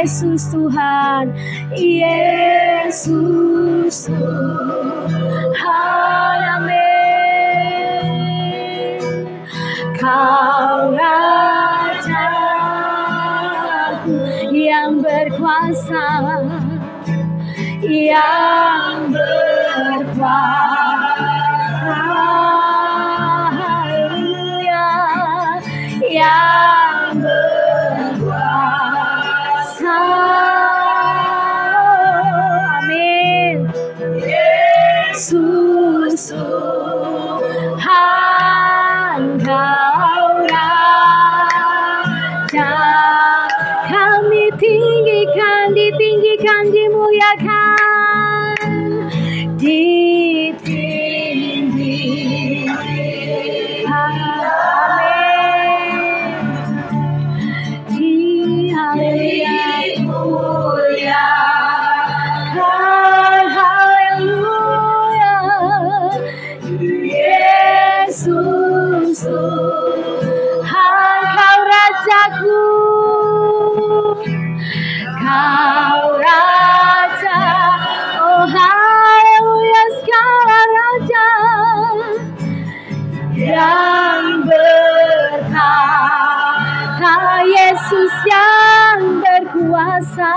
Yesus Tuhan, Yesus Tuhan, amin. Kau Rajaku yang berkuasa, yang berkuasa, haleluya, yang berkuasa, amin. Yesus Tuhan, Kau Raja, kami tinggikan, ditinggikan, dimuliakan, ditinggikan, amin. Dimuliakan, haleluya, Yesus Tuhan, Kau Rajaku, Kau Raja, oh haleluya, segala raja yang bertahta, Yesus yang berkuasa,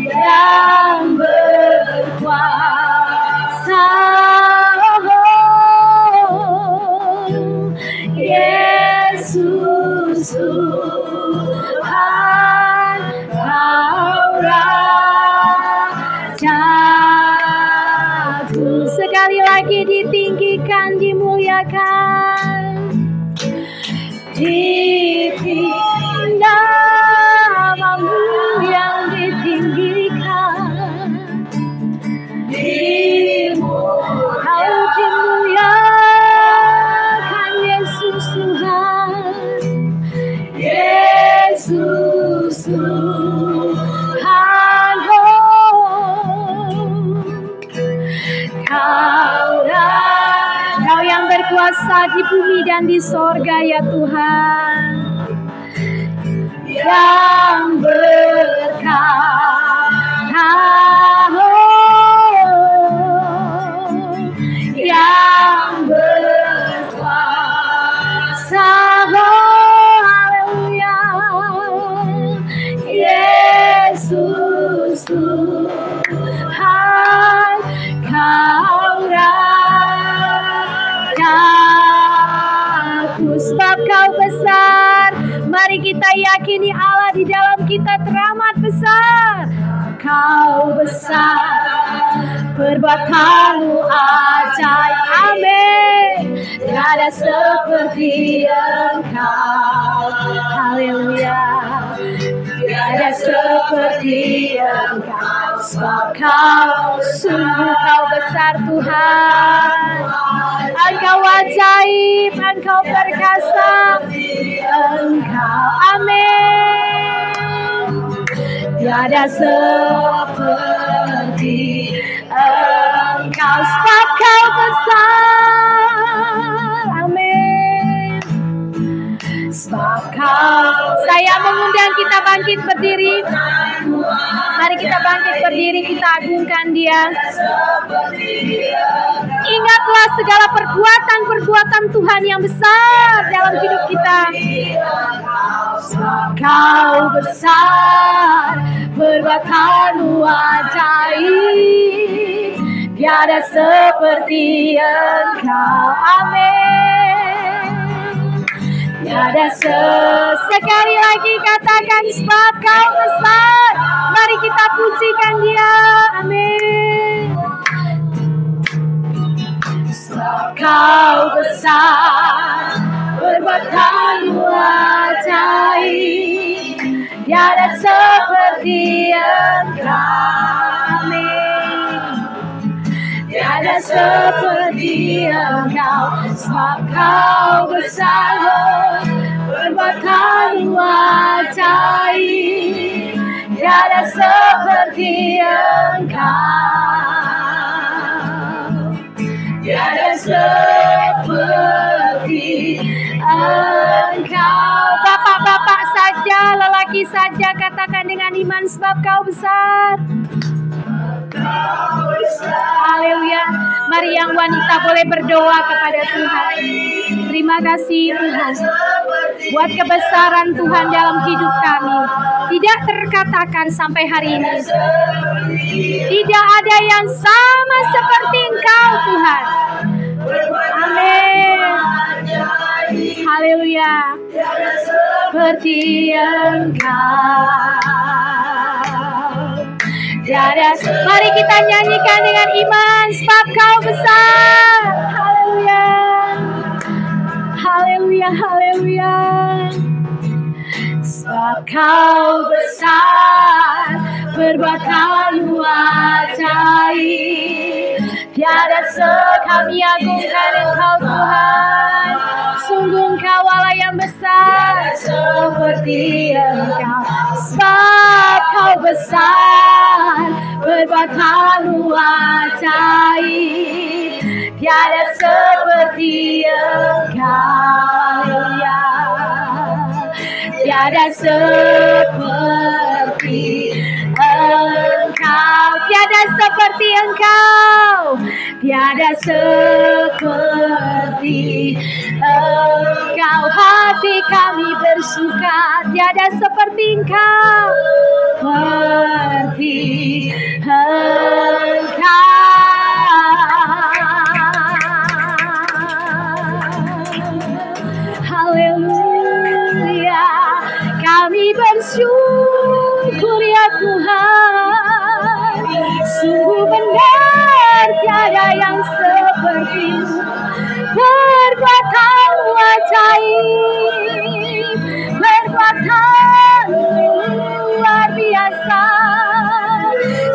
yang berkuasa, oh, Yesus Tuhan, Kau Rajaku. Sekali lagi ditinggikan, dimuliakan, ditinggikan, namamu yang ditinggikan, Kau dimuliakan, Yesus Tuhan, Yesus Tuhan, Kau yang berkuasa di bumi dan di sorga, ya Tuhan, yang berkata, yang berkuasa, haleluya, Yesus Tuhan, Kau Rajaku. Sebab Kau besar, mari kita yakini Allah di dalam kita teramat besar. Kau besar, perbuatan-Mu ajaib, amin. Tiada seperti Engkau, haleluya. Tiada seperti Engkau, sebab Kau sungguh Kau besar Tuhan. Engkau ajaib, Engkau perkasa, Engkau, amin. Tiada seperti Engkau, sebab Kau besar, amin. Sebab Kau, saya mengundang kita bangkit berdiri. Mari kita bangkit berdiri, kita agungkan Dia. Ingatlah segala perbuatan-perbuatan Tuhan yang besar dalam hidup kita. Kau besar, perbuatan-Mu ajaib, tiada seperti Engkau, amin. Tiada sekali lagi katakan, sebab Kau besar. Mari kita pujikan Dia, amin. Sebab Kau besar, perbuatan-Mu ajaib, tiada seperti Engkau, amin. Tiada seperti Engkau, sebab Kau besar, perbuatan-Mu ajaib, tiada seperti Engkau, tiada seperti Engkau. Bapak-bapak saja, lelaki saja, katakan dengan dengan iman sebab Kau besar. Haleluya. Mari yang wanita boleh berdoa kepada Tuhan. Terima kasih Tuhan buat kebesaran Tuhan dalam hidup kami. Tidak terkatakan sampai hari ini. Tidak ada yang sama seperti Engkau Tuhan. Amin. Haleluya. Seperti Engkau. Mari kita nyanyikan dengan iman sebab Kau besar. Haleluya. Haleluya, haleluya. Sebab Kau besar, perbuatan-Mu ajaib. Tiada sekami agungkan Engkau Tuhan. Sungguh Engkau Allah yang besar, seperti Engkau. Sebab Kau besar, perbuatan-Mu ajaib. Tiada seperti Engkau, ya. Tiada seperti Engkau, tiada seperti Engkau, tiada seperti Engkau. Hati kami bersuka, tiada seperti Engkau, seperti Engkau. Haleluya, kami bersyukur ya Tuhan. Sungguh benar tiada yang seperti-Mu. Perbuatan-Mu ajaib, perbuatan-Mu luar biasa.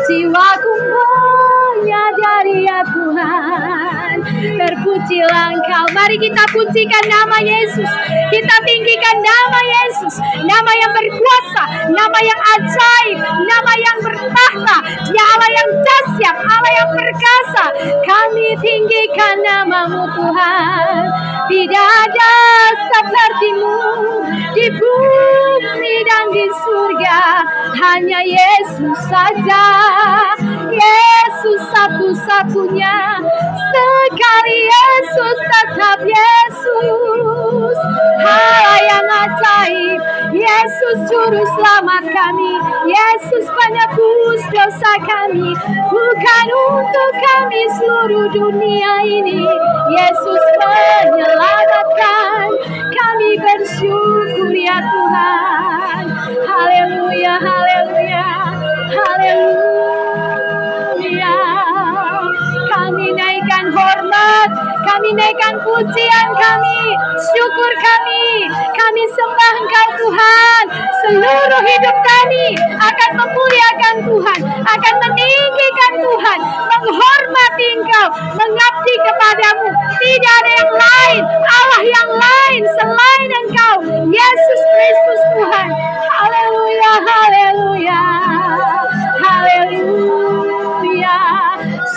Jiwaku menyadari ya Tuhan, terpujilah Engkau. Mari kita pujikan nama Yesus. Kita tinggikan nama Yesus, nama yang berkuasa, nama yang ajaib, nama yang bertahta. Dia Allah yang dahsyat, Allah yang perkasa. Kami tinggikan nama-Mu Tuhan. Tidak ada seperti-Mu di bumi dan di surga. Hanya Yesus saja, Yesus satu-satunya. Sekali Yesus tetap Yesus. Allah yang ajaib, Yesus juru selamat kami, Yesus penebus dosa kami. Bukan untuk kami seluruh dunia ini, Yesus menyelamatkan. Kami bersyukur ya Tuhan. Haleluya, haleluya, haleluya. Kami naikkan hormat, kami naikkan pujian kami, syukur kami. Kami sembah Engkau Tuhan. Seluruh hidup kami akan memuliakan Tuhan, akan meninggikan Tuhan, menghormati Engkau, mengabdi kepadamu. Tidak ada yang lain, Allah yang lain selain Engkau, Yesus Kristus Tuhan. Haleluya, haleluya, haleluya.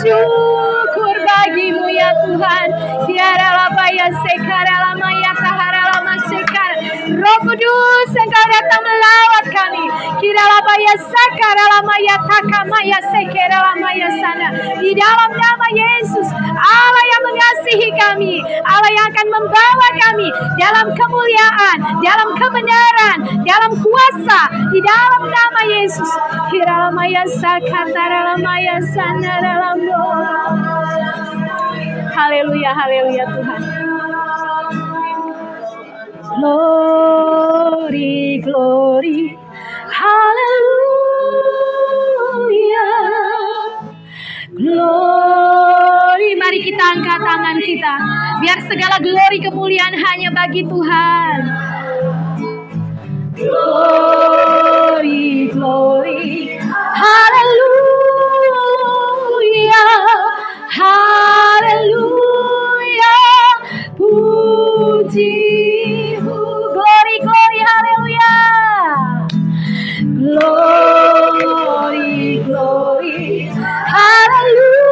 Syukur bagi-Mu ya Tuhan. Tiada labaya sekara lamaya tahara lama sekara. Roh Kudus, Engkau datang melawat kami. Kira labaya sakara lamaya takamaya sekara lamaya sana. Di dalam nama Yesus, Allah yang mengasihi kami, Allah yang akan membawa kami dalam kemuliaan, dalam kebenaran, dalam kuasa. Di dalam nama Yesus. Kira lamaya sakara lamaya sana dalam doa. Haleluya, haleluya Tuhan. Glory, glory, haleluya, glory. Mari kita angkat tangan kita, biar segala glory kemuliaan hanya bagi Tuhan. Glory, glory, haleluya, haleluya. Puji-Mu, glory, glory, haleluya. Glory, glory, haleluya.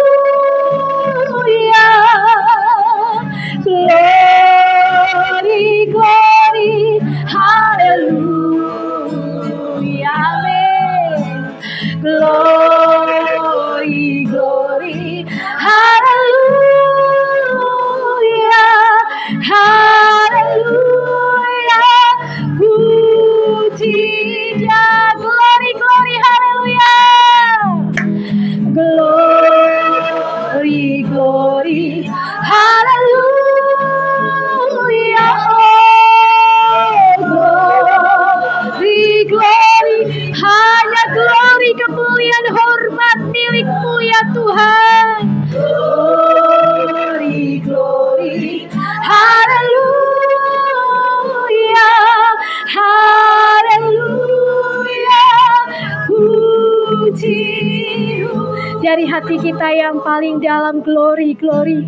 Glory, glory, Tuhan. Glory, glory, haleluya, haleluya. Puji dari hati kita yang paling dalam. Glory, glory,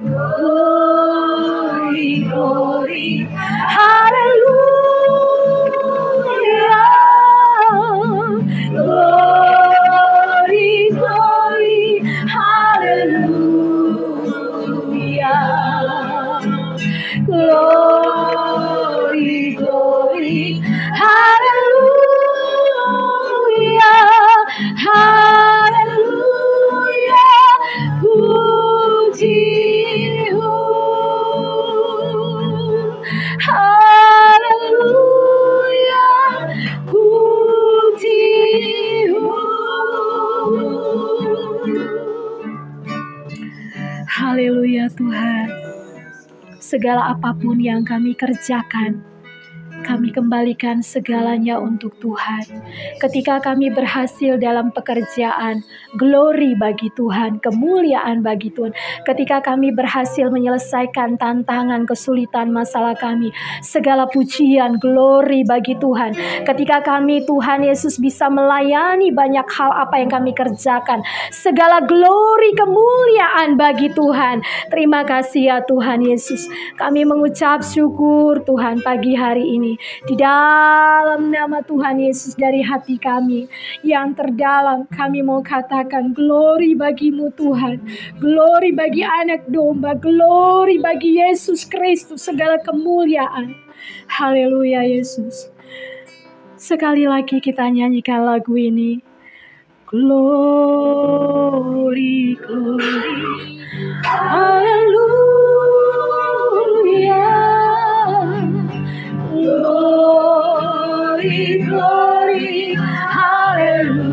glory, glory, haleluya. Glory, glory, haleluya. Glory, glory, haleluya, haleluya. Puji, haleluya, puji. Haleluya Tuhan. Segala apapun yang kami kerjakan, kami kembalikan segalanya untuk Tuhan. Ketika kami berhasil dalam pekerjaan, glory bagi Tuhan, kemuliaan bagi Tuhan. Ketika kami berhasil menyelesaikan tantangan, kesulitan, masalah kami, segala pujian, glory bagi Tuhan. Ketika kami, Tuhan Yesus, bisa melayani banyak hal apa yang kami kerjakan, segala glory, kemuliaan bagi Tuhan. Terima kasih ya Tuhan Yesus. Kami mengucap syukur Tuhan pagi hari ini. Di dalam nama Tuhan Yesus, dari hati kami yang terdalam, kami mau katakan glory bagimu Tuhan. Glory bagi anak domba. Glory bagi Yesus Kristus. Segala kemuliaan. Haleluya Yesus. Sekali lagi kita nyanyikan lagu ini. Glory, glory, haleluya. Glory, glory, haleluya.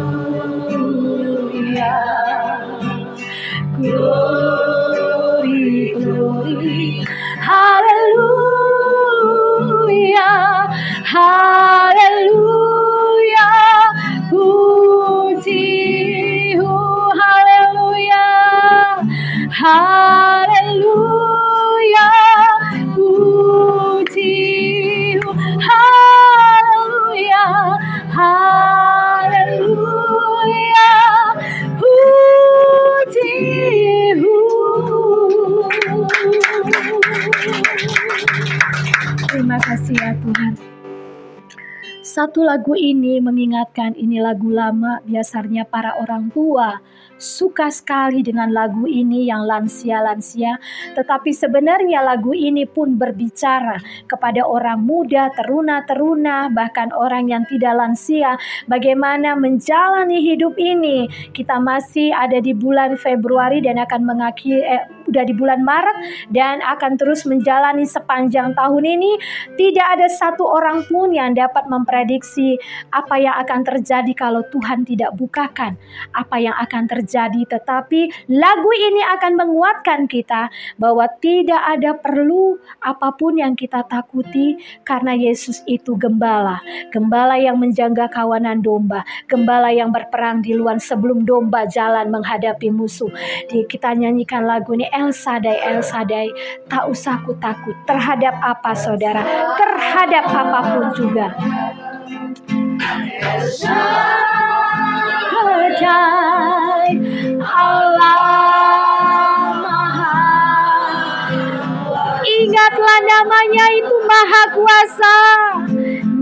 Glory, glory, haleluya, haleluya. Puji, haleluya, haleluya. Puji, haleluya, haleluya. Puji. Terima kasih ya Tuhan. Satu lagu ini mengingatkan, ini lagu lama. Biasanya para orang tua suka sekali dengan lagu ini yang lansia-lansia. Tetapi sebenarnya lagu ini pun berbicara kepada orang muda, teruna-teruna, bahkan orang yang tidak lansia. Bagaimana menjalani hidup ini. Kita masih ada di bulan Februari dan akan mengakhiri, udah di bulan Maret dan akan terus menjalani sepanjang tahun ini. Tidak ada satu orang pun yang dapat memprediksi apa yang akan terjadi kalau Tuhan tidak bukakan apa yang akan terjadi. Tetapi lagu ini akan menguatkan kita bahwa tidak ada perlu apapun yang kita takuti, karena Yesus itu gembala. Gembala yang menjaga kawanan domba, gembala yang berperang di luar sebelum domba jalan menghadapi musuh. Kita nyanyikan lagu ini, El Shaddai, El Shaddai. Tak usah ku takut terhadap apa saudara, terhadap apapun juga. El Shaddai, Allah Maha. Ingatlah namanya itu Maha Kuasa.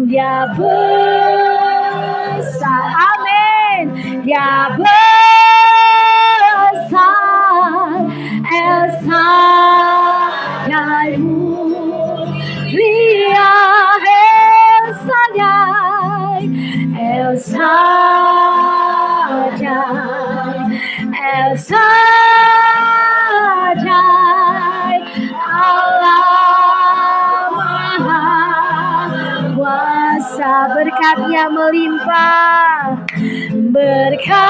Dia besar, amin. Dia besar. El Shaddai mulia, El Shaddai, El Shaddai, El Shaddai, Allah Maha Kuasa. Berkatnya melimpah, berkatnya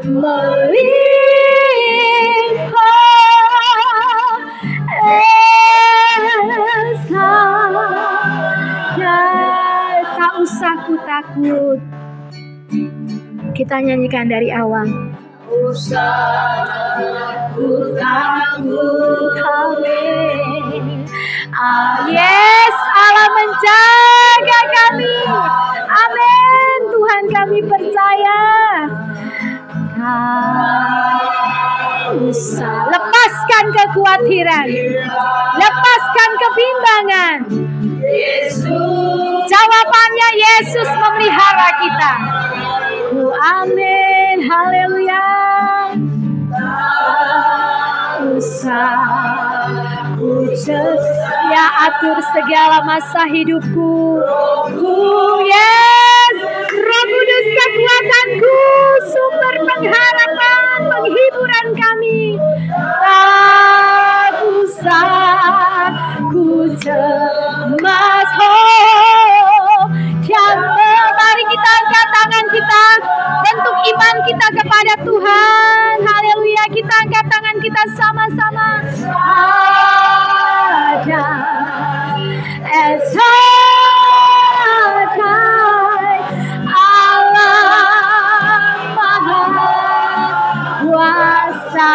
melimpah. Tak usah ku takut, Kita nyanyikan dari awal. Usahaku tangguh. Amin. Yes, Allah menjaga kami. Amin. Tuhan, kami percaya. Lepaskan kekhawatiran, lepaskan kebimbangan. Jawabannya Yesus memelihara kita. Amin. Haleluya. Ya, atur segala masa hidupku. Yes, Roh Kudus kekuatanku, sumber pengharapan, penghiburan kami. Ku cemas, mari kita angkat tangan kita, bentuk iman kita kepada Tuhan. Haleluya, kita angkat tangan kita sama-sama. Ada Allah Maha Kuasa.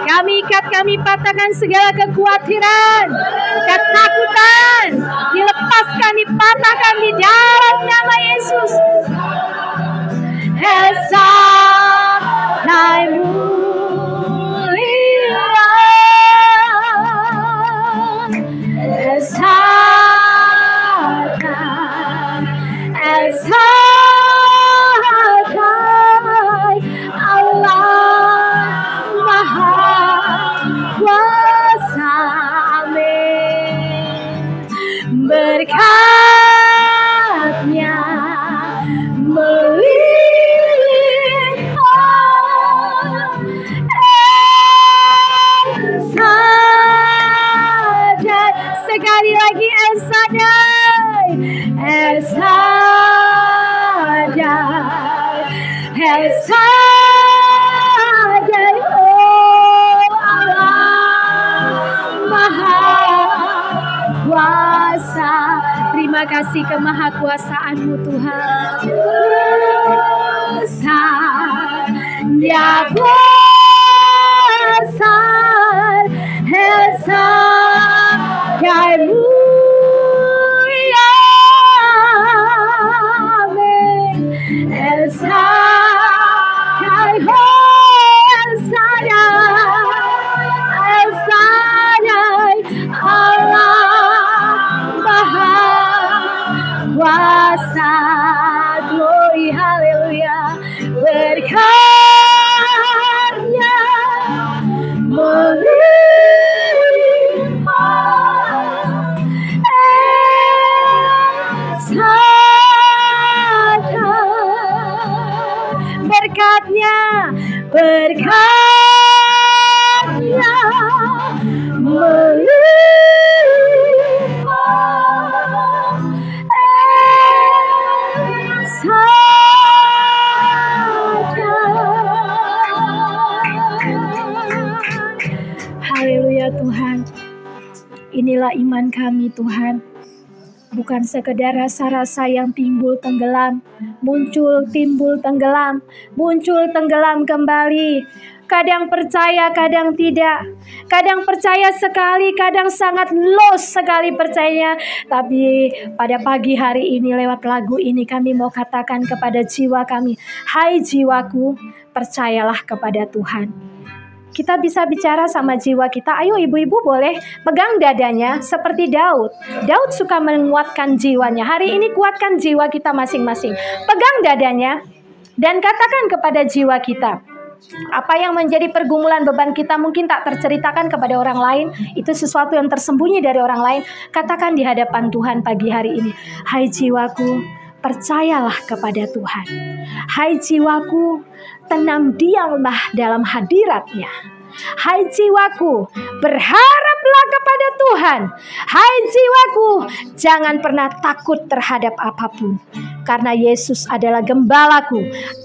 Kami ikat, kami patahkan segala kekhawatiran, ketakutan, dilepaskan, dipatahkan di dalam nama Yesus. Esa berkatnya melihat El-Shaddai. Sekali lagi El-Shaddai, El-Shaddai, El-Shaddai. Oh Allah Maha Kuasa. Terima kasih kemahakuasaan-Mu Tuhan. Dia besar, El-Shaddai mulia. Amin. El-Shaddai, El-Shaddai, Allah Maha Kuasa. Glory, haleluya. Berkatnya melimpah, berkatnya melimpah, haleluya Tuhan. Inilah iman kami Tuhan. Bukan sekedar rasa-rasa yang timbul tenggelam, muncul, timbul, tenggelam, muncul, tenggelam kembali. Kadang percaya, kadang tidak. Kadang percaya sekali, kadang sangat lost sekali percayanya. Tapi pada pagi hari ini lewat lagu ini kami mau katakan kepada jiwa kami, hai jiwaku, percayalah kepada Tuhan. Kita bisa bicara sama jiwa kita. Ayo ibu-ibu boleh pegang dadanya seperti Daud. Daud suka menguatkan jiwanya. Hari ini kuatkan jiwa kita masing-masing. Pegang dadanya dan katakan kepada jiwa kita. Apa yang menjadi pergumulan beban kita mungkin tak terceritakan kepada orang lain. Itu sesuatu yang tersembunyi dari orang lain. Katakan di hadapan Tuhan pagi hari ini. Hai jiwaku, percayalah kepada Tuhan. Hai jiwaku, tenang diamlah dalam hadirat-Nya. Hai jiwaku, berharaplah kepada Tuhan. Hai jiwaku, jangan pernah takut terhadap apapun. Karena Yesus adalah gembalaku.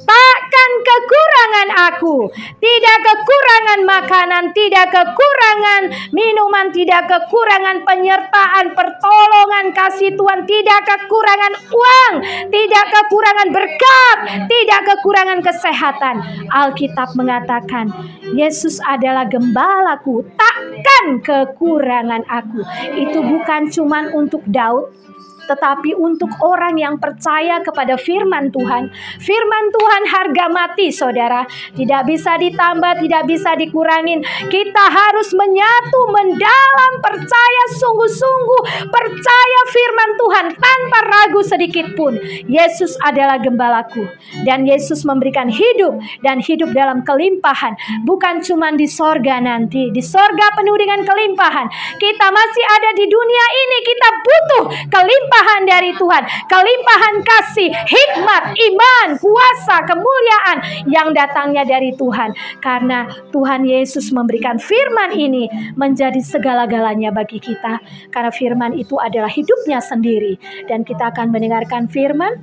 Takkan kekurangan aku. Tidak kekurangan makanan, tidak kekurangan minuman, tidak kekurangan penyertaan, pertolongan, kasih Tuhan, tidak kekurangan uang, tidak kekurangan berkat, tidak kekurangan kesehatan. Alkitab mengatakan, Yesus adalah gembalaku, takkan kekurangan aku. Itu bukan cuma untuk Daud, tetapi untuk orang yang percaya kepada firman Tuhan. Firman Tuhan harga mati, saudara. Tidak bisa ditambah, tidak bisa dikurangin. Kita harus menyatu mendalam, percaya sungguh-sungguh, percaya firman Tuhan tanpa ragu sedikit pun. Yesus adalah gembalaku, dan Yesus memberikan hidup, dan hidup dalam kelimpahan. Bukan cuma di sorga nanti. Di sorga penuh dengan kelimpahan. Kita masih ada di dunia ini, kita butuh kelimpahan dari Tuhan, kelimpahan kasih, hikmat, iman, kuasa, kemuliaan yang datangnya dari Tuhan. Karena Tuhan Yesus memberikan firman ini menjadi segala-galanya bagi kita. Karena firman itu adalah hidupnya sendiri. Dan kita akan mendengarkan firman,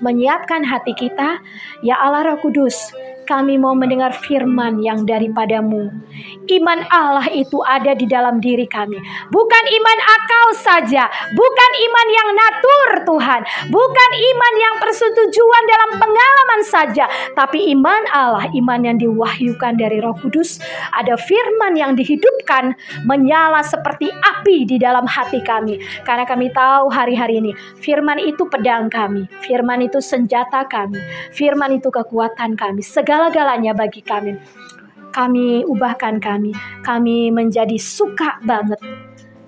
menyiapkan hati kita. Ya Allah Roh Kudus, kami mau mendengar firman yang daripadamu. Iman Allah itu ada di dalam diri kami. Bukan iman akal saja. Bukan iman yang natur Tuhan. Bukan iman yang persetujuan dalam pengalaman saja. Tapi iman Allah, iman yang diwahyukan dari Roh Kudus. Ada firman yang dihidupkan, menyala seperti api di dalam hati kami. Karena kami tahu hari-hari ini, firman itu pedang kami. Firman itu senjata kami. Firman itu kekuatan kami. Segala-galanya bagi kami. Kami ubahkan kami menjadi suka banget,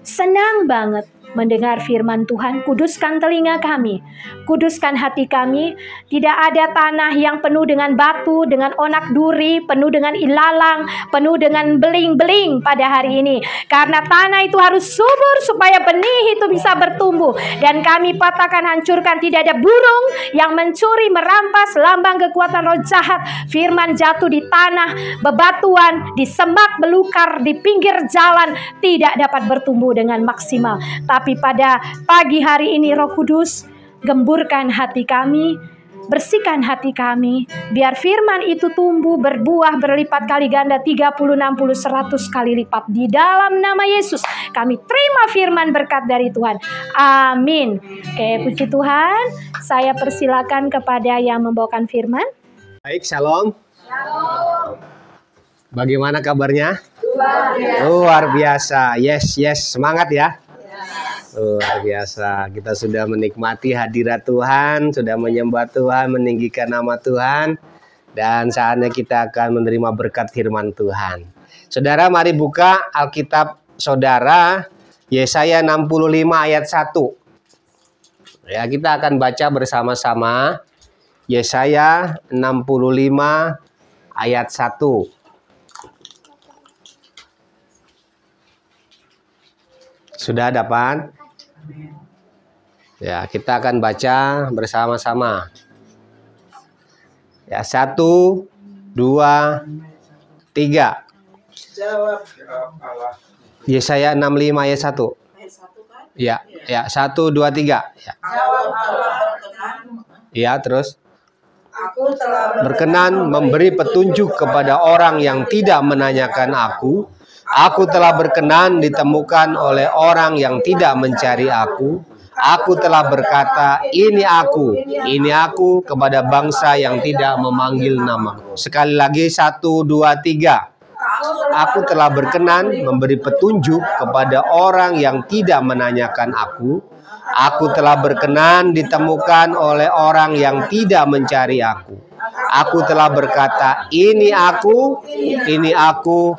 senang banget mendengar firman Tuhan. Kuduskan telinga kami, kuduskan hati kami. Tidak ada tanah yang penuh dengan batu, dengan onak duri, penuh dengan ilalang, penuh dengan beling-beling pada hari ini. Karena tanah itu harus subur supaya benih itu bisa bertumbuh. Dan kami patahkan, hancurkan. Tidak ada burung yang mencuri, merampas, lambang kekuatan roh jahat. Firman jatuh di tanah, bebatuan, di semak belukar, di pinggir jalan, tidak dapat bertumbuh dengan maksimal. Tapi pada pagi hari ini Roh Kudus, gemburkan hati kami, bersihkan hati kami, biar firman itu tumbuh, berbuah, berlipat kali ganda, 30, 60, 100 kali lipat. Di dalam nama Yesus kami terima firman berkat dari Tuhan. Amin. Oke, puji Tuhan. Saya persilakan kepada yang membawakan firman. Baik, shalom. Shalom. Bagaimana kabarnya? Luar biasa. Yes, semangat ya. Luar biasa. Kita sudah menikmati hadirat Tuhan, sudah menyembah Tuhan, meninggikan nama Tuhan, dan saatnya kita akan menerima berkat firman Tuhan. Saudara, mari buka Alkitab saudara, Yesaya 65 ayat 1. Ya, kita akan baca bersama-sama Yesaya 65 ayat 1. Sudah dapat? Ya, kita akan baca bersama-sama. Ya, 1, 2, 3. Yesaya 65 ayat 1. Ya, 1, 2, 3. Ya. Ya, terus. Aku telah berkenan memberi petunjuk kepada orang yang tidak menanyakan aku. Aku telah berkenan ditemukan oleh orang yang tidak mencari aku. Aku telah berkata, ini aku kepada bangsa yang tidak memanggil namaku. Sekali lagi, 1, 2, 3. Aku telah berkenan memberi petunjuk kepada orang yang tidak menanyakan aku. Aku telah berkenan ditemukan oleh orang yang tidak mencari aku. Aku telah berkata, ini aku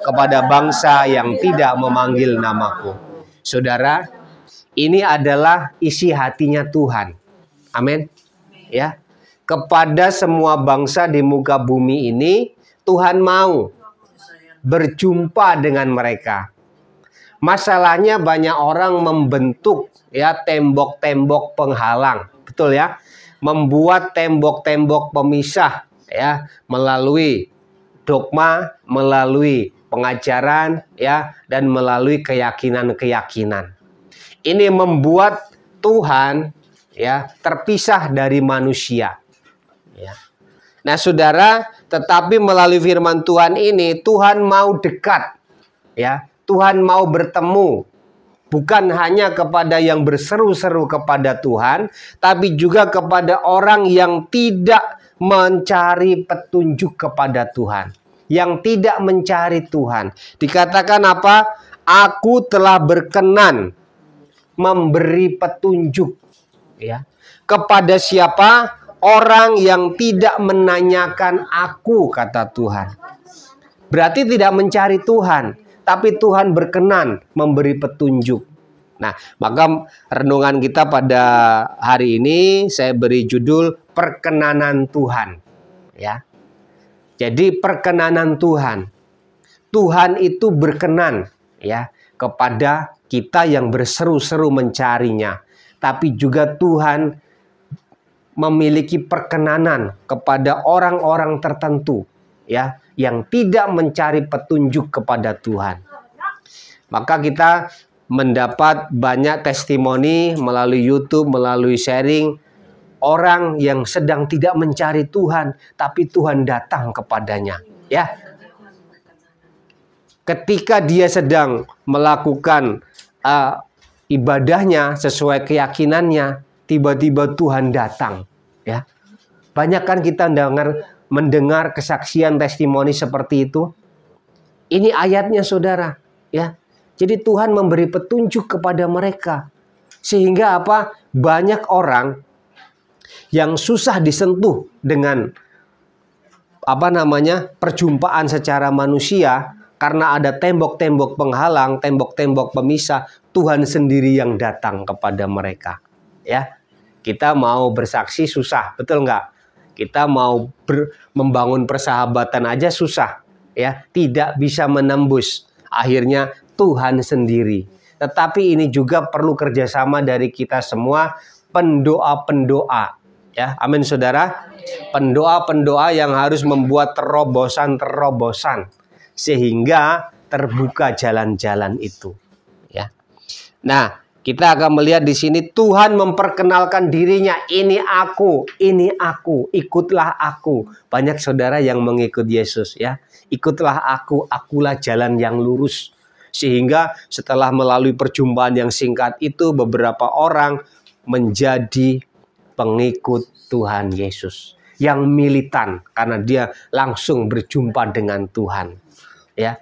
kepada bangsa yang tidak memanggil namaku. Saudara, ini adalah isi hatinya Tuhan. Amin. Ya. Kepada semua bangsa di muka bumi ini, Tuhan mau berjumpa dengan mereka. Masalahnya banyak orang membentuk ya tembok-tembok penghalang. Betul ya? Membuat tembok-tembok pemisah ya, melalui dogma, melalui pengajaran ya, dan melalui keyakinan-keyakinan. Ini membuat Tuhan ya terpisah dari manusia. Ya. Nah, saudara, tetapi melalui firman Tuhan ini Tuhan mau dekat, ya. Tuhan mau bertemu Bukan hanya kepada yang berseru-seru kepada Tuhan, tapi juga kepada orang yang tidak mencari petunjuk kepada Tuhan, yang tidak mencari Tuhan. Dikatakan apa? Aku telah berkenan memberi petunjuk, ya. Kepada siapa? Orang yang tidak menanyakan aku, kata Tuhan. Berarti tidak mencari Tuhan, tapi Tuhan berkenan memberi petunjuk. Nah, maka renungan kita pada hari ini saya beri judul perkenanan Tuhan, ya. Jadi perkenanan Tuhan. Tuhan itu berkenan, ya, kepada kita yang berseru-seru mencarinya. Tapi juga Tuhan memiliki perkenanan kepada orang-orang tertentu, ya, yang tidak mencari petunjuk kepada Tuhan. Maka kita mendapat banyak testimoni melalui YouTube, melalui sharing, orang yang sedang tidak mencari Tuhan, tapi Tuhan datang kepadanya, ya. Ketika dia sedang melakukan ibadahnya sesuai keyakinannya, tiba-tiba Tuhan datang, ya. Banyak kan kita mendengar kesaksian testimoni seperti itu. Ini ayatnya, saudara, ya. Jadi Tuhan memberi petunjuk kepada mereka. Sehingga apa? Banyak orang yang susah disentuh dengan perjumpaan secara manusia, karena ada tembok-tembok penghalang, tembok-tembok pemisah. Tuhan sendiri yang datang kepada mereka, ya. Kita mau bersaksi susah, betul nggak? Kita mau membangun persahabatan aja susah, ya. Tidak bisa menembus. Akhirnya Tuhan sendiri. Tetapi ini juga perlu kerjasama dari kita semua, pendoa-pendoa, ya. Amin, saudara. Pendoa-pendoa yang harus membuat terobosan-terobosan sehingga terbuka jalan-jalan itu, ya. Nah, kita akan melihat di sini Tuhan memperkenalkan dirinya, ini aku, ikutlah aku. Banyak saudara yang mengikut Yesus, ya. Ikutlah aku, akulah jalan yang lurus. Sehingga setelah melalui perjumpaan yang singkat itu, beberapa orang menjadi pengikut Tuhan Yesus. Yang militan karena dia langsung berjumpa dengan Tuhan, ya.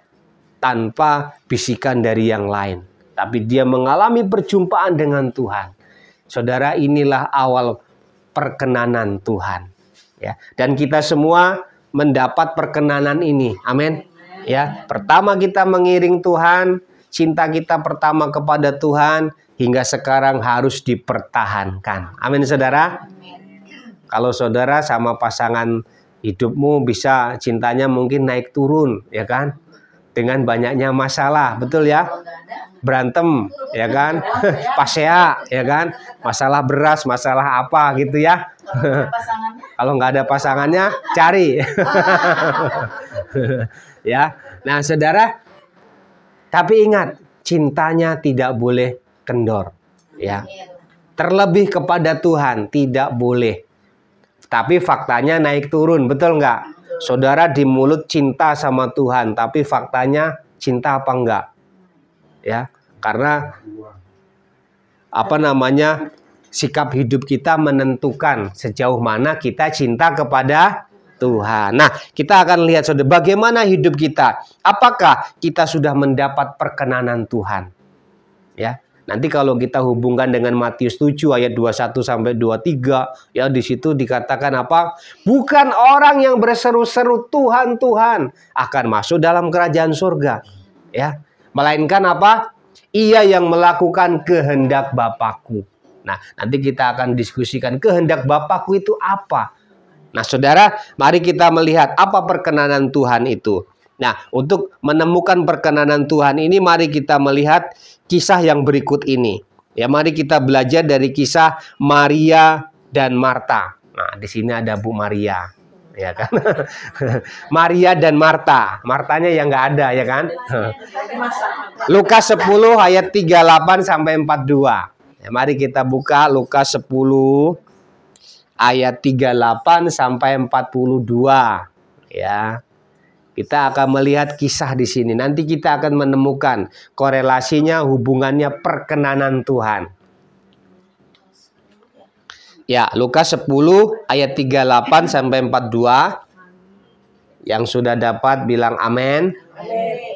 Tanpa bisikan dari yang lain. Tapi dia mengalami perjumpaan dengan Tuhan. Saudara, inilah awal perkenanan Tuhan, ya. Dan kita semua mendapat perkenanan ini. Amin. Ya, pertama kita mengiring Tuhan, cinta kita pertama kepada Tuhan hingga sekarang harus dipertahankan. Amin, saudara. Kalau saudara sama pasangan hidupmu bisa cintanya mungkin naik turun, ya kan? Dengan banyaknya masalah, betul ya? Berantem, ya kan? Pasea, ya kan? Masalah beras, masalah apa gitu ya? Kalau nggak ada pasangannya, cari. Ya, nah saudara, tapi ingat, cintanya tidak boleh kendor, ya. Terlebih kepada Tuhan tidak boleh. Tapi faktanya naik turun, betul nggak? Saudara di mulut cinta sama Tuhan, tapi faktanya cinta apa enggak? Ya, karena sikap hidup kita menentukan sejauh mana kita cinta kepada Tuhan. Nah, kita akan lihat saudara, bagaimana hidup kita. Apakah kita sudah mendapat perkenanan Tuhan? Ya. Nanti kalau kita hubungkan dengan Matius 7 ayat 21 sampai 23, ya di situ dikatakan apa? Bukan orang yang berseru-seru Tuhan, Tuhan akan masuk dalam kerajaan surga, ya. Melainkan apa? Ia yang melakukan kehendak Bapakku. Nah, nanti kita akan diskusikan kehendak Bapakku itu apa. Nah, saudara, mari kita melihat apa perkenanan Tuhan itu. Nah, untuk menemukan perkenanan Tuhan ini, mari kita melihat kisah yang berikut ini. Ya, mari kita belajar dari kisah Maria dan Marta. Nah, di sini ada Bu Maria, ya kan? Maria dan Marta. Martanya yang nggak ada, ya kan? Lukas 10 ayat 38 sampai 42. Ya, mari kita buka Lukas 10 ayat 38 sampai 42. Ya. Kita akan melihat kisah di sini. Nanti kita akan menemukan korelasinya, hubungannya perkenanan Tuhan. Ya, Lukas 10 ayat 38 sampai 42. Yang sudah dapat bilang amin.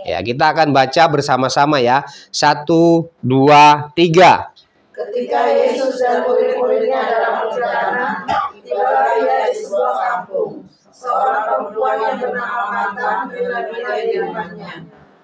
Ya, kita akan baca bersama-sama ya. 1, 2, 3. Ketika Yesus dan murid-muridnya dalam perjalanan, tibalah ia di sebuah kampung. Seorang perempuan yang bernama Marta menjadi di rumahnya.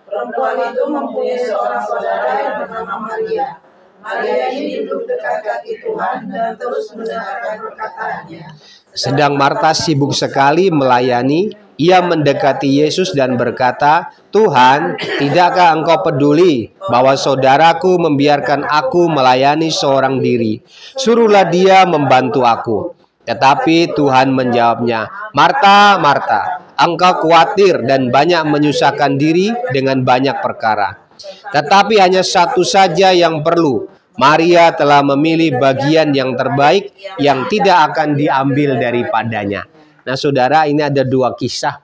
Perempuan itu mempunyai seorang saudara yang bernama Maria. Maria ini duduk dekat kaki Tuhan dan terus mendengarkan perkataannya. Sedang Marta sibuk sekali melayani, ia mendekati Yesus dan berkata, "Tuhan, tidakkah engkau peduli bahwa saudaraku membiarkan aku melayani seorang diri? Suruhlah dia membantu aku." Tetapi Tuhan menjawabnya, "Marta, Marta, engkau khawatir dan banyak menyusahkan diri dengan banyak perkara. Tetapi hanya satu saja yang perlu. Maria telah memilih bagian yang terbaik yang tidak akan diambil daripadanya." Nah, saudara, ini ada dua kisah.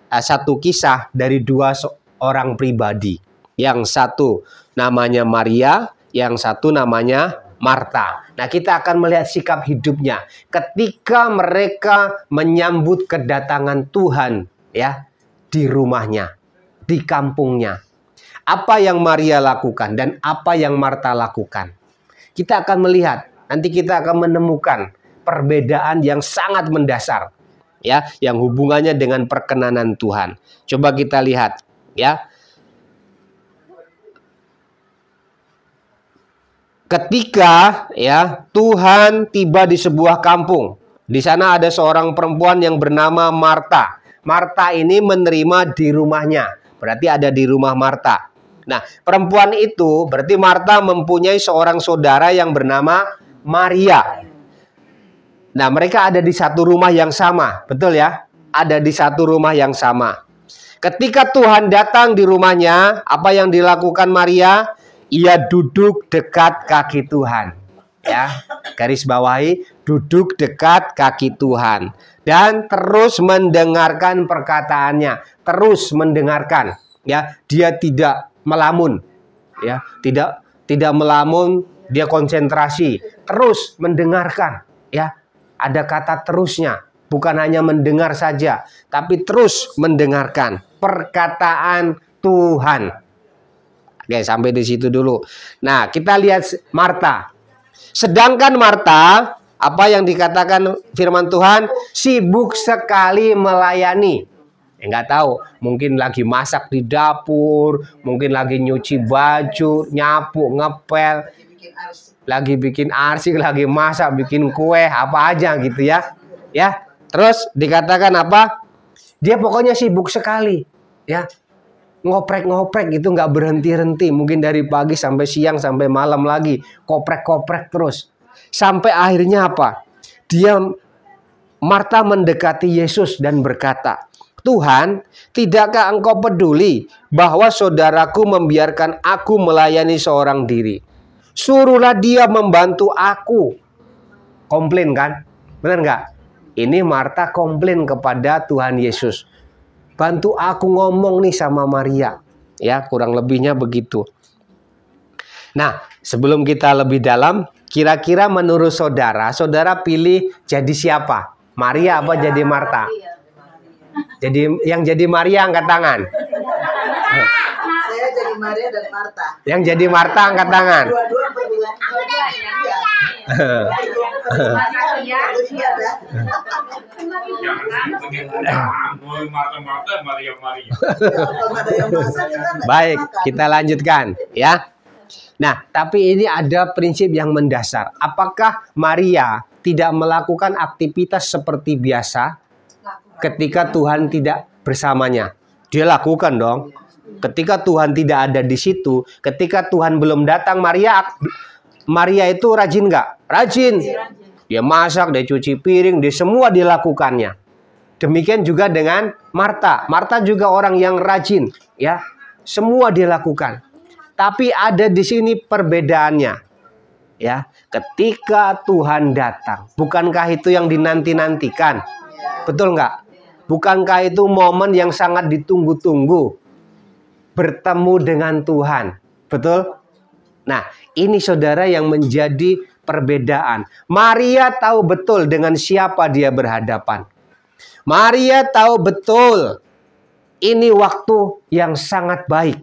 Satu kisah dari dua orang pribadi. Yang satu namanya Maria, yang satu namanya Marta. Nah, kita akan melihat sikap hidupnya ketika mereka menyambut kedatangan Tuhan ya di rumahnya, di kampungnya. Apa yang Maria lakukan dan apa yang Marta lakukan. Kita akan melihat, nanti kita akan menemukan perbedaan yang sangat mendasar ya, yang hubungannya dengan perkenanan Tuhan. Coba kita lihat ya. Ketika ya Tuhan tiba di sebuah kampung, di sana ada seorang perempuan yang bernama Marta. Marta ini menerima di rumahnya, berarti ada di rumah Marta. Nah, perempuan itu berarti Marta mempunyai seorang saudara yang bernama Maria. Nah, mereka ada di satu rumah yang sama, betul ya? Ada di satu rumah yang sama. Ketika Tuhan datang di rumahnya, apa yang dilakukan Maria? Ia duduk dekat kaki Tuhan. Ya, garis bawahi, duduk dekat kaki Tuhan dan terus mendengarkan perkataannya, terus mendengarkan. Ya, dia tidak melamun. Ya, tidak melamun, dia konsentrasi, terus mendengarkan. Ya, ada kata terusnya, bukan hanya mendengar saja, tapi terus mendengarkan perkataan Tuhan. Oke, sampai di situ dulu. Nah, kita lihat Marta. Sedangkan Marta, apa yang dikatakan firman Tuhan? Sibuk sekali melayani. Enggak tahu, mungkin lagi masak di dapur, mungkin lagi nyuci baju, nyapu, ngepel, lagi bikin arsik, lagi masak, bikin kue, apa aja gitu ya. Ya, terus dikatakan apa? Dia pokoknya sibuk sekali, ya. Ngoprek-ngoprek itu nggak berhenti-henti, mungkin dari pagi sampai siang sampai malam lagi koprek-koprek terus sampai akhirnya apa? Marta mendekati Yesus dan berkata, "Tuhan, tidakkah engkau peduli bahwa saudaraku membiarkan aku melayani seorang diri? Suruhlah dia membantu aku." Komplain kan? Benar nggak? Ini Marta komplain kepada Tuhan Yesus. "Bantu aku ngomong nih sama Maria." Ya, kurang lebihnya begitu. Nah, sebelum kita lebih dalam, kira-kira menurut saudara pilih jadi siapa? Maria apa jadi Marta? Jadi yang jadi Maria angkat tangan. Saya jadi Maria dan Marta. Yang jadi Marta angkat tangan. Dua-dua berbilang. Baik, kita lanjutkan ya. Nah, tapi ini ada prinsip yang mendasar. Apakah Maria tidak melakukan aktivitas seperti biasa ketika Tuhan tidak bersamanya? Dia lakukan dong. Ketika Tuhan tidak ada di situ, ketika Tuhan belum datang, Maria itu rajin nggak? Rajin. Dia masak, dia cuci piring, dia semua dilakukannya. Demikian juga dengan Marta. Marta juga orang yang rajin, ya. Semua dilakukan. Tapi ada di sini perbedaannya. Ya, ketika Tuhan datang, bukankah itu yang dinanti-nantikan? Betul nggak? Bukankah itu momen yang sangat ditunggu-tunggu? Bertemu dengan Tuhan. Betul? Nah, ini saudara yang menjadi perbedaan. Maria tahu betul dengan siapa dia berhadapan. Maria tahu betul ini waktu yang sangat baik,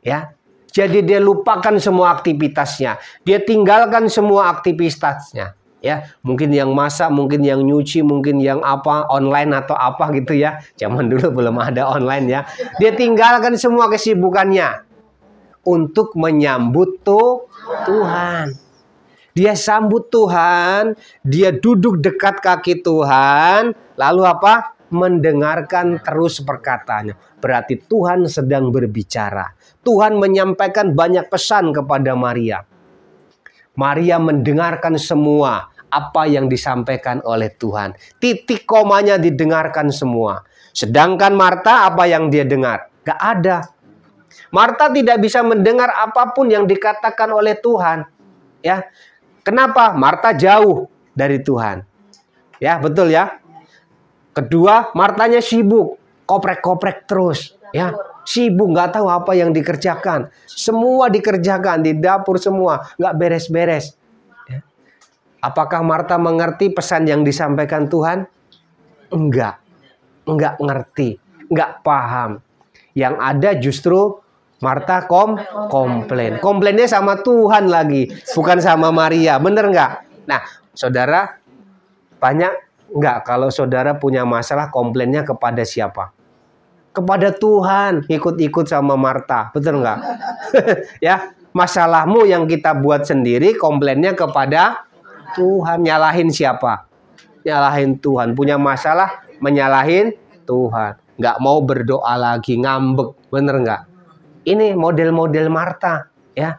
ya. Jadi dia lupakan semua aktivitasnya. Dia tinggalkan semua aktivitasnya, ya. Mungkin yang masak, mungkin yang nyuci, mungkin yang apa, online atau apa gitu ya. Zaman dulu belum ada online ya. Dia tinggalkan semua kesibukannya untuk menyambut Tuhan. Dia sambut Tuhan, dia duduk dekat kaki Tuhan, lalu apa? Mendengarkan terus perkataannya. Berarti Tuhan sedang berbicara. Tuhan menyampaikan banyak pesan kepada Maria. Maria mendengarkan semua apa yang disampaikan oleh Tuhan. Titik komanya didengarkan semua. Sedangkan Marta, apa yang dia dengar? Gak ada. Marta tidak bisa mendengar apapun yang dikatakan oleh Tuhan. Ya, kenapa? Marta jauh dari Tuhan. Ya, betul ya. Kedua, Martanya sibuk, koprek-koprek terus. Ya, sibuk, nggak tahu apa yang dikerjakan. Semua dikerjakan di dapur semua, nggak beres-beres. Ya. Apakah Marta mengerti pesan yang disampaikan Tuhan? Enggak ngerti, nggak paham. Yang ada justru Marta komplain. Komplainnya sama Tuhan lagi, bukan sama Maria. Bener nggak? Nah, saudara, banyak nggak kalau saudara punya masalah komplainnya kepada siapa? Kepada Tuhan, ikut-ikut sama Marta. Betul nggak? Ya, masalahmu yang kita buat sendiri, komplainnya kepada Tuhan. Nyalahin siapa? Nyalahin Tuhan. Punya masalah, menyalahin Tuhan. Nggak mau berdoa lagi, ngambek. Bener nggak? Ini model-model Marta, ya.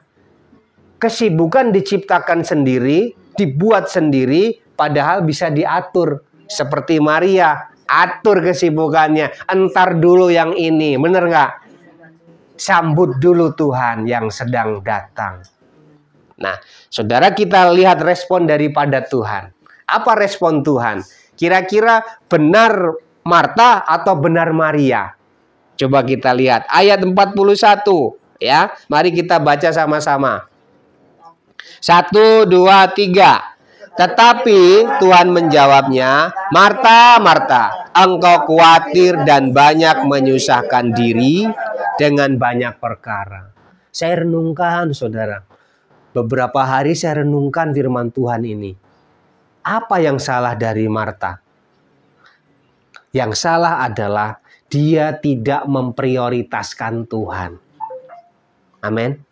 Kesibukan diciptakan sendiri, dibuat sendiri, padahal bisa diatur. Seperti Maria, atur kesibukannya. Entar dulu yang ini, bener nggak? Sambut dulu Tuhan yang sedang datang. Nah, saudara, kita lihat respon daripada Tuhan. Apa respon Tuhan? Kira-kira benar Marta atau benar Maria? Coba kita lihat ayat 41 ya. Mari kita baca sama-sama. 1, 2, 3. Tetapi Tuhan menjawabnya, Marta, Marta, engkau khawatir dan banyak menyusahkan diri dengan banyak perkara. Saya renungkan, saudara. Beberapa hari saya renungkan firman Tuhan ini. Apa yang salah dari Marta? Yang salah adalah dia tidak memprioritaskan Tuhan. Amin.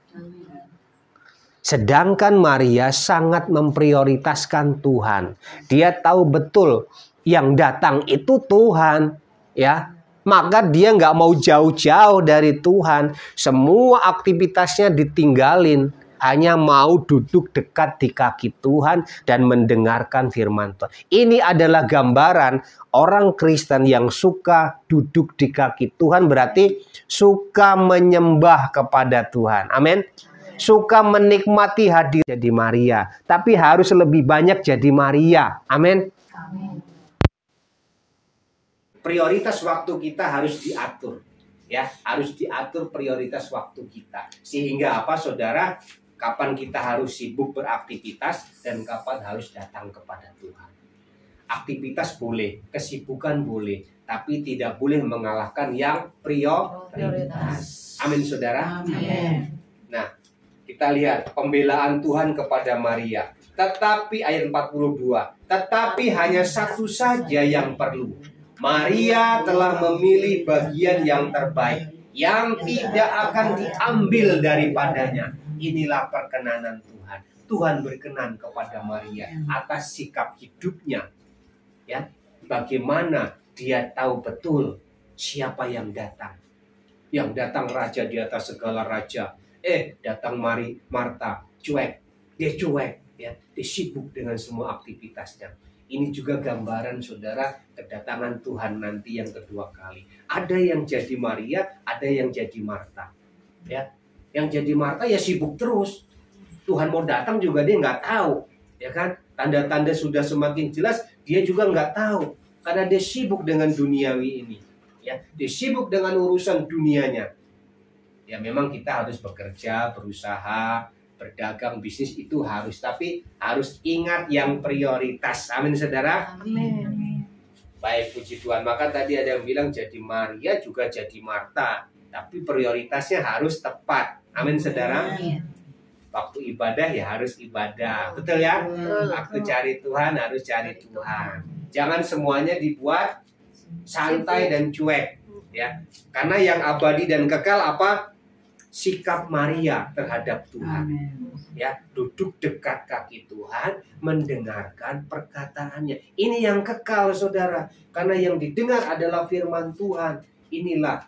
Sedangkan Maria sangat memprioritaskan Tuhan. Dia tahu betul yang datang itu Tuhan, ya. Maka dia nggak mau jauh-jauh dari Tuhan. Semua aktivitasnya ditinggalin, hanya mau duduk dekat di kaki Tuhan dan mendengarkan firman Tuhan. Ini adalah gambaran orang Kristen yang suka duduk di kaki Tuhan, berarti suka menyembah kepada Tuhan. Amin. Suka menikmati hadir jadi Maria, tapi harus lebih banyak jadi Maria. Amin. Prioritas waktu kita harus diatur, ya, harus diatur prioritas waktu kita. Sehingga apa, saudara? Kapan kita harus sibuk beraktivitas dan kapan harus datang kepada Tuhan. Aktivitas boleh, kesibukan boleh, tapi tidak boleh mengalahkan yang prioritas. Amin, saudara. Amin. Nah, kita lihat pembelaan Tuhan kepada Maria. Tetapi ayat 42. Tetapi hanya satu saja yang perlu. Maria telah memilih bagian yang terbaik, yang tidak akan diambil daripadanya. Inilah perkenanan Tuhan. Tuhan berkenan kepada Maria atas sikap hidupnya. Ya, bagaimana dia tahu betul siapa yang datang. Yang datang raja di atas segala raja. Datang Marta, cuek. Dia cuek, ya. Dia sibuk dengan semua aktivitasnya. Ini juga gambaran, saudara, kedatangan Tuhan nanti yang kedua kali. Ada yang jadi Maria, ada yang jadi Marta. Ya, yang jadi Marta ya sibuk terus. Tuhan mau datang juga dia nggak tahu, ya kan? Tanda-tanda sudah semakin jelas, dia juga nggak tahu. Karena dia sibuk dengan duniawi ini. Ya, dia sibuk dengan urusan dunianya. Ya memang kita harus bekerja, berusaha, berdagang, bisnis itu harus. Tapi harus ingat yang prioritas. Amin saudara. Amin. Baik, puji Tuhan. Maka tadi ada yang bilang jadi Maria juga jadi Marta. Tapi prioritasnya harus tepat. Amin saudara. Amin. Waktu ibadah ya harus ibadah. Betul ya? Betul. Waktu cari Tuhan harus cari Tuhan. Jangan semuanya dibuat santai dan cuek. Ya, karena yang abadi dan kekal apa? Sikap Maria terhadap Tuhan. Ya, duduk dekat kaki Tuhan, mendengarkan perkataannya. Ini yang kekal, saudara. Karena yang didengar adalah firman Tuhan. Inilah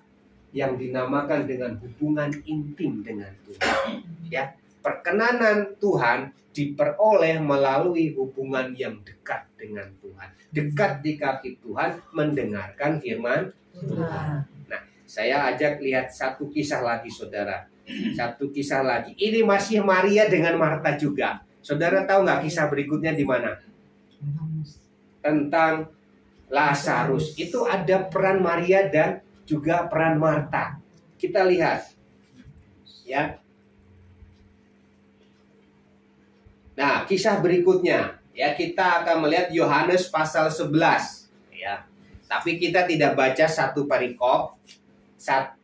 yang dinamakan dengan hubungan intim dengan Tuhan. Ya, perkenanan Tuhan diperoleh melalui hubungan yang dekat dengan Tuhan. Dekat di kaki Tuhan, mendengarkan firman Tuhan. Nah, saya ajak lihat satu kisah lagi, saudara. Satu kisah lagi. Ini masih Maria dengan Marta juga. Saudara tahu nggak kisah berikutnya di mana? Tentang Lazarus. Itu ada peran Maria dan juga peran Marta. Kita lihat. Ya. Nah, kisah berikutnya. Ya, kita akan melihat Yohanes pasal 11. Ya. Tapi kita tidak baca satu perikop.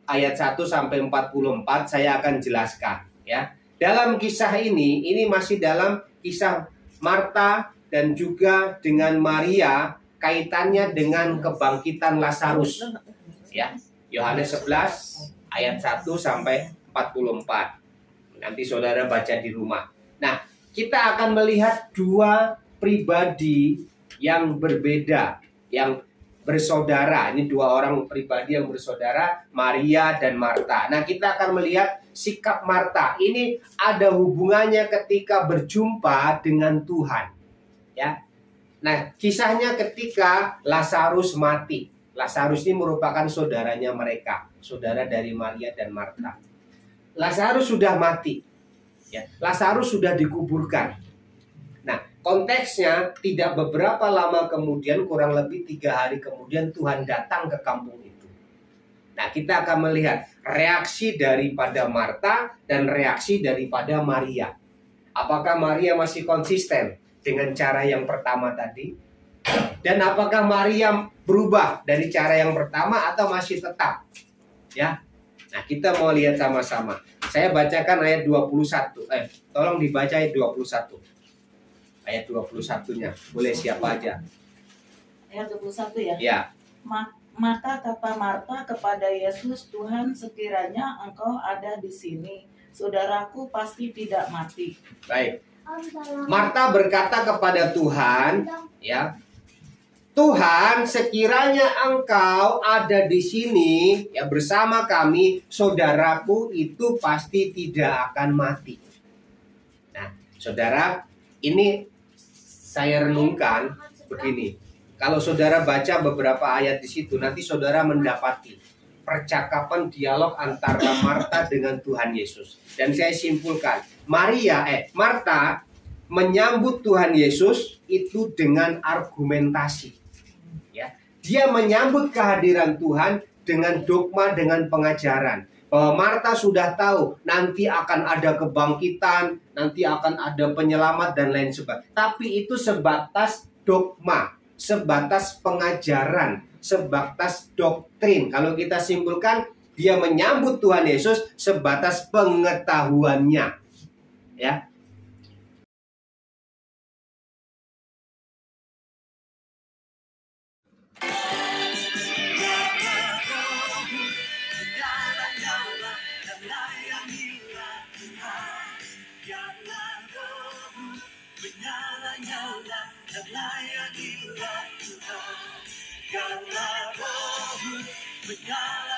Ayat 1 sampai 44 saya akan jelaskan ya. Dalam kisah ini masih dalam kisah Marta dan juga dengan Maria, kaitannya dengan kebangkitan Lazarus. Ya. Yohanes 11 ayat 1 sampai 44. Nanti saudara baca di rumah. Nah, kita akan melihat dua pribadi yang berbeda, yang bersaudara. Ini dua orang pribadi yang bersaudara, Maria dan Marta. Nah, kita akan melihat sikap Marta. Ini ada hubungannya ketika berjumpa dengan Tuhan. Ya. Nah, kisahnya ketika Lazarus mati. Lazarus ini merupakan saudaranya mereka, saudara dari Maria dan Marta. Lazarus sudah mati. Ya, Lazarus sudah dikuburkan. Nah, konteksnya tidak beberapa lama kemudian, kurang lebih 3 hari kemudian Tuhan datang ke kampung itu. Nah, kita akan melihat reaksi daripada Marta dan reaksi daripada Maria. Apakah Maria masih konsisten dengan cara yang pertama tadi? Dan apakah Maria berubah dari cara yang pertama atau masih tetap? Ya. Nah, kita mau lihat sama-sama. Saya bacakan ayat 21. Tolong dibaca ayat 21. Ayat 21-nya. Boleh siapa aja. Ayat 21 ya? Ya. Maka kata Marta kepada Yesus, Tuhan, sekiranya engkau ada di sini, saudaraku pasti tidak mati. Baik. Marta berkata kepada Tuhan, ya, Tuhan, sekiranya engkau ada di sini, ya, bersama kami, saudaraku itu pasti tidak akan mati. Nah, saudara, ini saya renungkan begini. Kalau saudara baca beberapa ayat di situ, nanti saudara mendapati percakapan dialog antara Marta dengan Tuhan Yesus. Dan saya simpulkan, Marta menyambut Tuhan Yesus itu dengan argumentasi. Ya, dia menyambut kehadiran Tuhan dengan dogma, dengan pengajaran. Bahwa Marta sudah tahu nanti akan ada kebangkitan, nanti akan ada penyelamat dan lain sebagainya. Tapi itu sebatas dogma, sebatas pengajaran, sebatas doktrin. Kalau kita simpulkan, dia menyambut Tuhan Yesus sebatas pengetahuannya. Ya. Karena rohmu menyala